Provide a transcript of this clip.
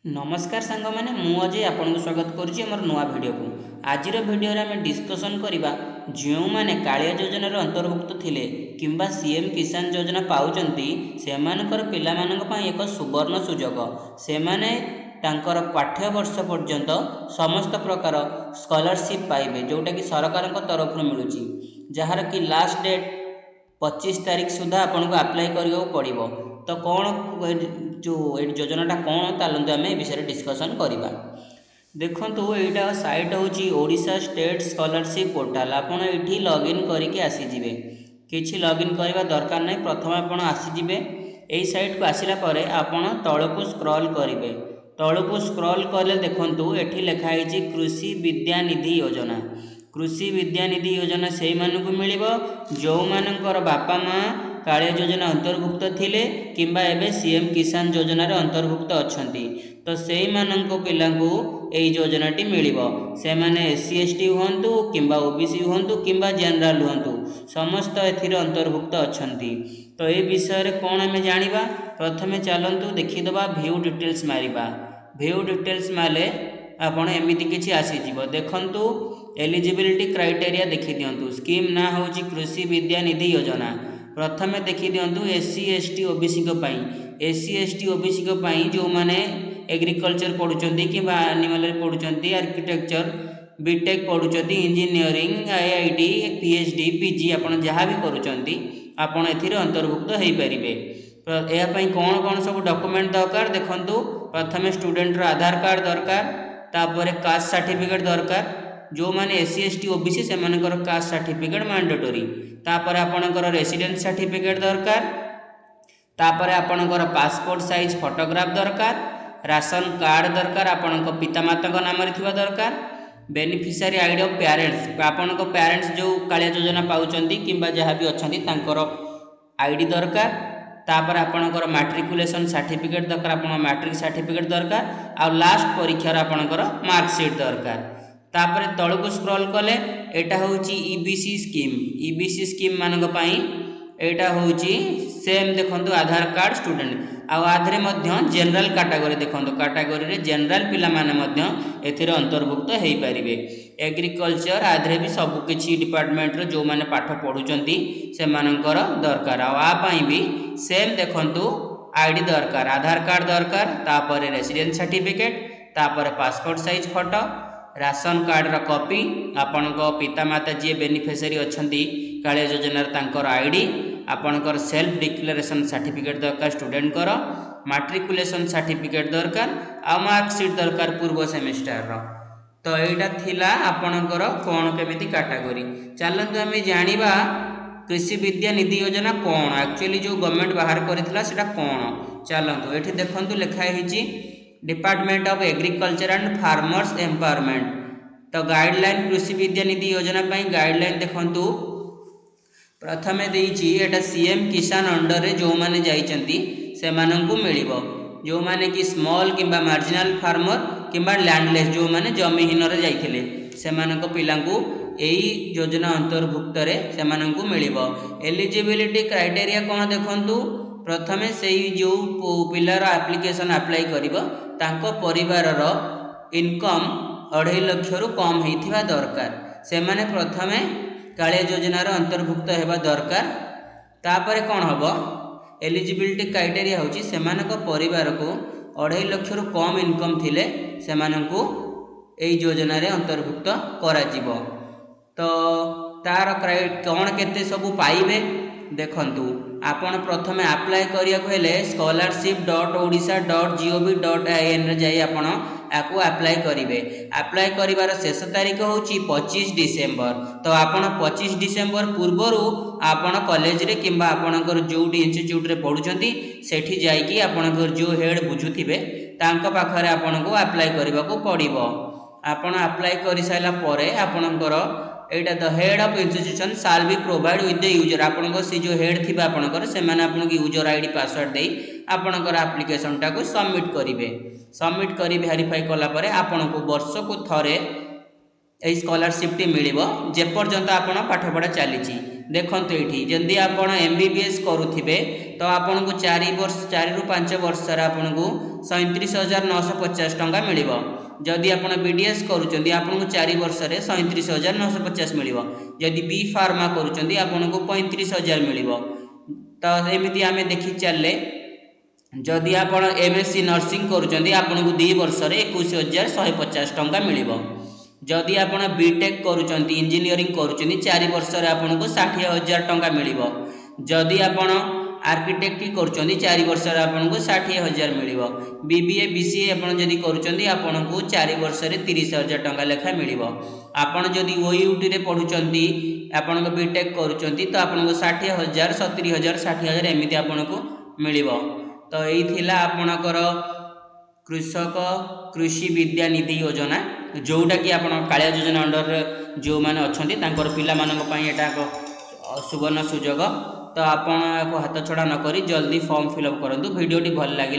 नमस्कार सांग मैंने मुझे आपको स्वागत करुच्ची आम नुआ भिडियो को आज भिडियो आम डिस्कसन करवा जो मैंने कालिया योजनार अंतर्भुक्त थिले किंबा सीएम किसान योजना पाउचंती सेमानकर पिलामानंक पई एक सुवर्ण सुजोग से माने तांकर पाठ्य वर्ष पर्यंत समस्त प्रकार स्कॉलरशिप पाइबे जोटा कि सरकार तरफ मिलूची जार कि लास्ट डेट 25 तारीख सुधा आपको अप्लाई करियो पड़िबो। तो कौन जो योजनाटा कौन चलते आम विषय डिस्कसन करवा। देखो यहाँ साइट हूँ ओडिशा स्टेट स्कॉलरशिप पोर्टाल आपड़ ये लॉगिन करके आसीजे किसी लॉगिन करने दरकार नहीं। प्रथम आप आसीजे यही साइट को आसला आपड़ तलू स्क्रॉल करेंगे। तलू स्क्रॉल कले देखु ये लिखाई कृषि विद्यानिधि योजना। कृषि विद्यानिधि योजना से मानू मिल जो मानकर बापा माँ कालिया योजना अंतर्भुक्त थिले किंबा एबे सीएम किसान योजनार अंतर्भुक्त अछंती तो से माननको पिलांकु एई योजनाटी मिलिबो। से माने एससी एसटी हुंतु किंबा ओबीसी हुंतु किंबा जनरल हुंतु समस्त एथिर अंतर्भुक्त अछंती। तो ए विषय रे कोन हमें जानिबा प्रथमे चलंतु देखिदबा व्यू डिटेल्स मारिबा। व्यू डिटेल्स माले आपण एमिति किछि आसी जिवो। देखंतु एलिजिबिलिटी क्राइटेरिया देखि दियंतु। स्कीम ना होची कृषि विद्यानिधि योजना। प्रथमे देखि दियंतु एससी एसटी ओबीसी को पई एससी एसटी ओबीसी को पई जो माने एग्रीकल्चर पढुचंती किबा एनिमल रे पढुचंती आर्किटेक्चर बीटेक पढुचंती इंजीनियरिंग आईआईटी पीएचडी पीजी आपण जहाँ भी करूचंती आपण एथिरे अंतर्भुक्त हेई परिबे। या पई कोन कोन सब डॉक्यूमेंट दरकार देखंतु प्रथमे स्टूडेंट रो आधार कार्ड दरकार तापरे कास्ट सर्टिफिकेट दरकार। जो माने एससी एसटी ओबीसी से मानकर कास्ट सर्टिफिकेट मैंडेटरी तापर आपणकर रेसिडेंस सर्टिफिकेट दरकार तापर आपणकर पासपोर्ट साइज फोटोग्राफ दरकार राशन कार्ड दरकार आपणक पितामाता नाम रे दरकार बेनिफिशियरी आईडी ऑफ पेरेंट्स आपणक पेरेंट्स जो कालिया योजना पाउचंती किंबा जहाँ भी अछंती तांकर आईडी दरकार तापर आपणकर मैट्रिकुलेशन सर्टिफिकेट दरकार आपण मैट्रिक सर्टिफिकेट दरकार आ लास्ट परीक्षार आपणकर मार्कशीट दरकार। तापर तलू स्क्रॉल कले एटा होची ईबीसी स्कीम मानक पई एटा होची सेम देखंतु आधार कार्ड स्टूडेंट आ आधरे मध्य जनरल कैटेगरी देखंतु कैटेगरी रे जनरल पिला माने मध्य एथिरे अंतर्भुक्त हेई परिबे। एग्रीकल्चर आधरे भी सब किछि डिपार्टमेंट रे जो माने पाठ पढुचंती से मानकर दरकार आ पई भी सेम देखंतु आईडी दरकार आधार कार्ड दरकार तापर रेसिडेंस सर्टिफिकेट तापर passport size photo ration card रा कॉपी आपणक पितामाता जी बेनिफिशियरी अछंती कालिया योजनार तांकर आईडी आपणकर सेल्फ डिक्लेरेशन सर्टिफिकेट दरकार स्टूडेंट कर मैट्रिकुलेशन सर्टिफिकेट दरकार आ मार्कशीट दरकार पूर्व सेमेस्टर रो। तो एटा थिला आपणकर कोन केमिति कैटेगरी। चलंतु आमे जानिबा कृषि विद्यानिधि योजना कोन एक्चुअली जो गवर्नमेंट बाहर करथिला सेटा कोन। चलंतु एठी देखंतु लिखा हिची department of agriculture and farmers empowerment. तो गाइडलाइन कृषि विद्यानिधि योजना पई गाइडलाइन देखंतु प्रथमे देइची एटा सीएम किसान अंडर रे जो माने जाइचंती से माननकु मिलिबो। जो माने कि स्मॉल किंबा मार्जिनल फार्मर किंबा लैंडलेस जो माने जमीहीन रे जाइथिले से मानक पिलांकु एई योजना अंतर्भुक्त रे से माननकु मिलिबो। एलिजिबिलिटी क्राइटेरिया कोन देखंतु प्रथमे सेई जो पिलार एप्लिकेशन अप्लाई करिवो तांको परिवार रो इनकम 2.5 लाख रु कम हेइथिबा दरकार। से माने प्रथमे कालिया योजनार अंतर्भुक्त हेबा दरकार। तापरे कोन हबो एलिजिबिलिटी क्राइटेरिया होची सेमानक परिवार को 2.5 लाख रु कम इनकम थिले सेमानकु एई योजना रे अंतर्भुक्त करा जिवो। तो तार कोन केते सब पाइबे देखंतु आपण प्रथमे अप्लाई करिया को हेले scholarship.odisha.gov.in रे जाई आपण आकु अप्लाई करिवे। अप्लाई करिवार शेष तारीख होची 25 डिसेंबर। तो आपण 25 डिसेंबर पूर्वरु आपण कॉलेज रे किंबा आपणकर जोटी इंस्टीट्यूट रे पढुचंती सेठी जाई कि आपणकर जो हेड बुझुथिबे तांका पाखरे आपनको अप्लाई करिवा को पड़िबो। आपण अप्लाई करि साइला परे आपणकर एटा the head of institution shall be provided with the user आपनको से जो हेड थिबा आपणकर से माने आपनको यूजर आईडी पासवर्ड देई आपणकर एप्लिकेशन टा को सबमिट करिवे। सबमिट करी वेरीफाई कला परे आपनको वर्ष को थरे ए स्कॉलरशिप टी मिलिबो जे पर्यंत आपण पाठ पढ़ा चलीची। देखंतु एठी जंदी आपण एमबीबीएस करूथिबे तो आपनको 4 रु 5 वर्ष रा आपनको 37,950 टंका मिलिबो। जदि आपण बीडीएस करूचंदी आपनको 4 वर्ष रे 37,950 मिलिबो। जदि बी फार्मा करूचंदी आपनको 35,000 मिलिबो। तो एमिति आमे देखि चलले जदि आपण एमएससी नर्सिंग करूचंदी आपनको 2 वर्ष रे 21,150 टंका मिलिबो। जदि आपण बीटेक करूचंती इंजीनियरिंग करूचंती 4 वर्ष रे आपनको 60,000 टंका मिलिबो। जदि आपण आर्किटेक्ट करूचंती 4 वर्ष रे आपनको 60,000 मिलिबो। बीबीए बीसीए आपण जदि करूचंती आपनको 4 वर्ष रे 30,000 टंका लेखा मिलिबो। आपण जदि ओयूटी रे पढुचंती आपनको बीटेक करूचंती तो आपनको 60,000 70,000 60,000 एमिति आपनको मिलिबो। तो एई थिला आपणकर कृषक कृषि विद्या निधि योजना जोटा कि आपण कालिया योजना अंडर जो माने अछंती तांकर पिला मानक पई एटा सुवर्ण सुजोग। तो आपण हाथ छड़ा न करी जल्दी फॉर्म फिलअप करंतु। वीडियोटी भल लागिले